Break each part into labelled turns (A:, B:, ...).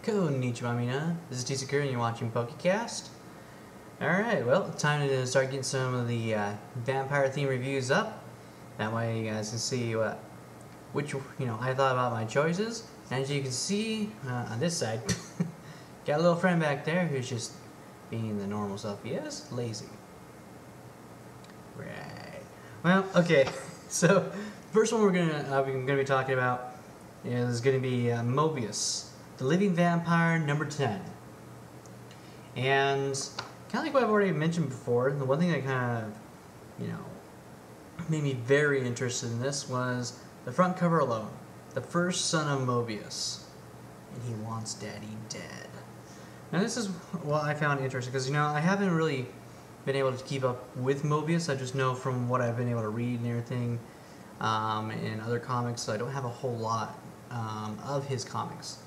A: Konnichiwa mina. This is T-Sakura and you're watching PokeCast. Alright, well, time to start getting some of the vampire theme reviews up. That way you guys can see which I thought about my choices. And as you can see on this side, got a little friend back there who's just being the normal self he is, lazy. Right. Well, okay. So, first one we're gonna be talking about is gonna be Morbuis, the living vampire number 10. And kind of like what I've already mentioned before, the one thing that kind of, made me very interested in this was the front cover alone. The first son of Morbuis, and he wants Daddy dead. Now this is what I found interesting, because I haven't really been able to keep up with Morbuis. I just know from what I've been able to read and everything in other comics, so I don't have a whole lot of his comics.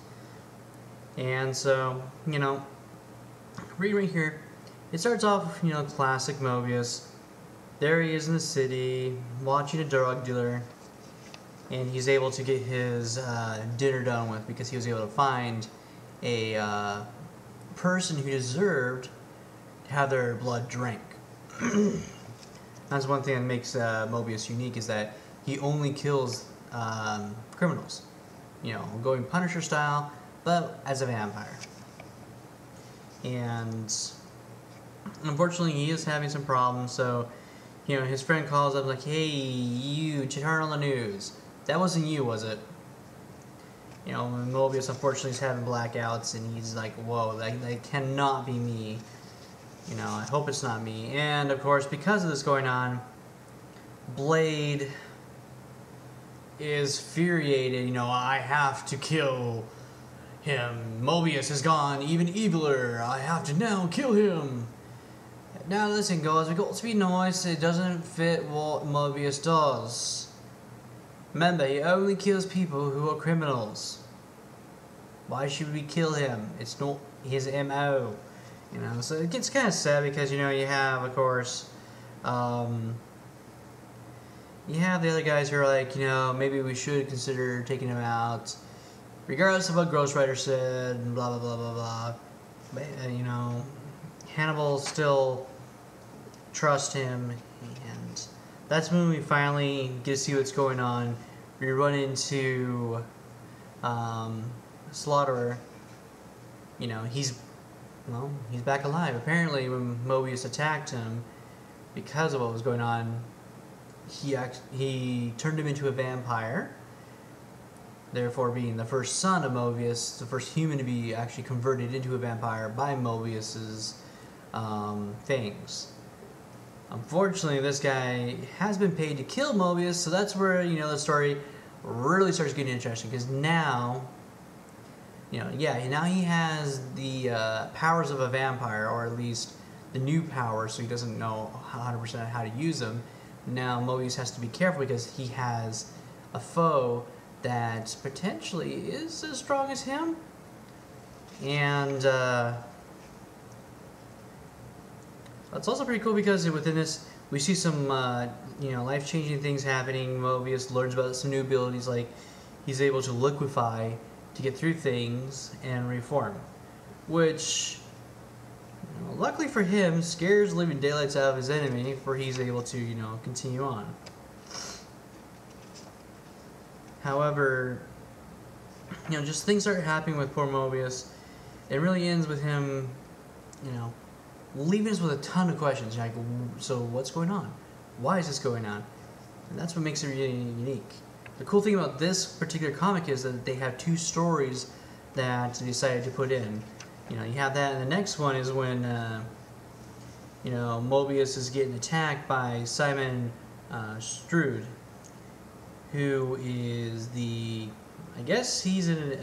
A: And so, read right here, it starts off, classic Morbuis. There he is in the city, watching a drug dealer, and he's able to get his dinner done with because he was able to find a person who deserved to have their blood drank. That's one thing that makes Morbuis unique, is that he only kills criminals. Going Punisher style, but as a vampire. And unfortunately he is having some problems, so his friend calls up like, hey, you, turn on the news. That wasn't you, was it? Morbuis unfortunately is having blackouts, and he's like, whoa, that cannot be me. I hope it's not me. And of course, because of this going on, Blade is infuriated. I have to kill him. Morbuis has gone even eviler. I have to now kill him. Now listen, guys, we got to be nice. It doesn't fit what Morbuis does. Remember, he only kills people who are criminals. Why should we kill him? It's not his MO. So it gets kind of sad because, you have, of course, you have the other guys who are like, maybe we should consider taking him out, regardless of what Ghost Rider said, and blah, blah, blah, blah, blah. But, Hannibal still trusts him, and that's when we finally get to see what's going on. We run into Slaughterer. He's back alive. Apparently, when Morbuis attacked him, because of what was going on, he turned him into a vampire, therefore being the first son of Morbuis, the first human to be actually converted into a vampire by Morbius's things. Unfortunately, this guy has been paid to kill Morbuis, so that's where, the story really starts getting interesting, because now, now he has the powers of a vampire, or at least the new powers, so he doesn't know 100% how to use them. Now Morbuis has to be careful because he has a foe that potentially is as strong as him, and it's also pretty cool because within this we see some life-changing things happening. Morbuis learns about some new abilities, like he's able to liquefy to get through things and reform, which luckily for him scares living daylights out of his enemy, for he's able to continue on. However, just things start happening with poor Morbuis. It really ends with him leaving us with a ton of questions. Like, so what's going on? Why is this going on? And that's what makes it really unique. The cool thing about this particular comic is that they have two stories that they decided to put in. You have that, and the next one is when Morbuis is getting attacked by Simon Stroud, who is I guess he's in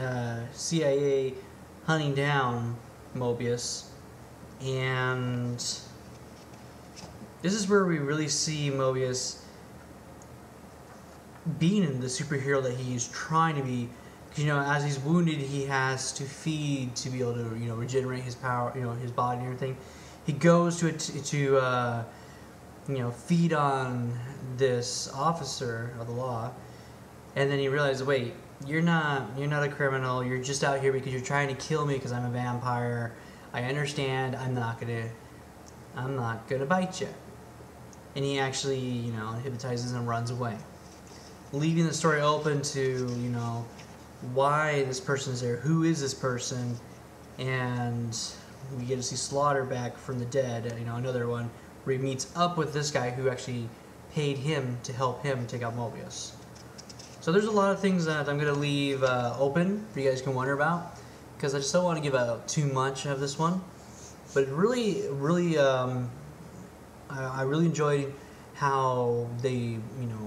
A: CIA hunting down Morbuis. And this is where we really see Morbuis being the superhero that he's trying to be. Because, as he's wounded, he has to feed to be able to, regenerate his power, his body and everything. He goes to feed on this officer of the law, and then he realized, wait, you're not a criminal. You're just out here because you're trying to kill me because I'm a vampire. I understand. I'm not gonna bite you. And he actually, hypnotizes and runs away, leaving the story open to, why this person's there, who is this person, and we get to see Slaughter back from the dead, another one, where he meets up with this guy who actually paid him to help him take out Morbuis. So there's a lot of things that I'm going to leave open for you guys can wonder about, because I just don't want to give out too much of this one. But it really, I really enjoyed how they,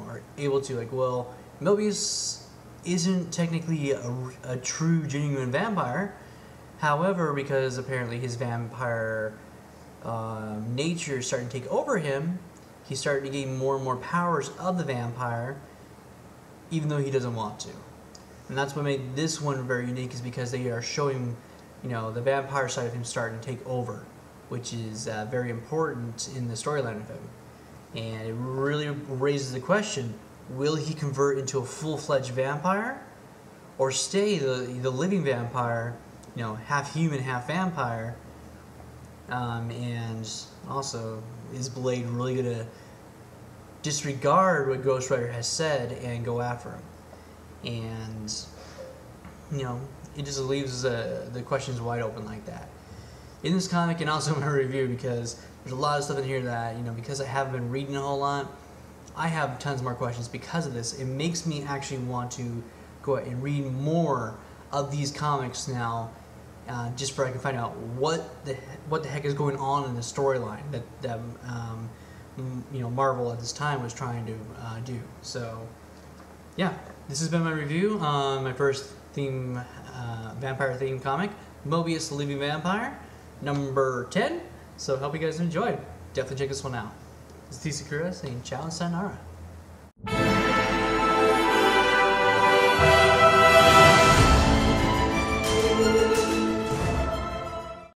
A: are able to, well, Morbuis isn't technically a true, genuine vampire. However, because apparently his vampire nature is starting to take over him, he's starting to gain more and more powers of the vampire, even though he doesn't want to. And that's what made this one very unique, is because they are showing, the vampire side of him starting to take over, which is very important in the storyline of him. And it really raises the question, will he convert into a full-fledged vampire, or stay the living vampire, half human, half vampire? And also, is Blade really going to disregard what Ghost Rider has said and go after him? And, it just leaves the questions wide open like that. In this comic, and also in my review, because there's a lot of stuff in here that, because I haven't been reading a whole lot, I have tons more questions because of this. It makes me actually want to go out and read more of these comics now, just so I can find out what the heck is going on in the storyline that Marvel at this time was trying to do. So, yeah, this has been my review on my first vampire themed comic, Morbuis the Living Vampire, number 10. So, hope you guys enjoyed. Definitely check this one out. This is T. Sakura saying ciao and sayonara.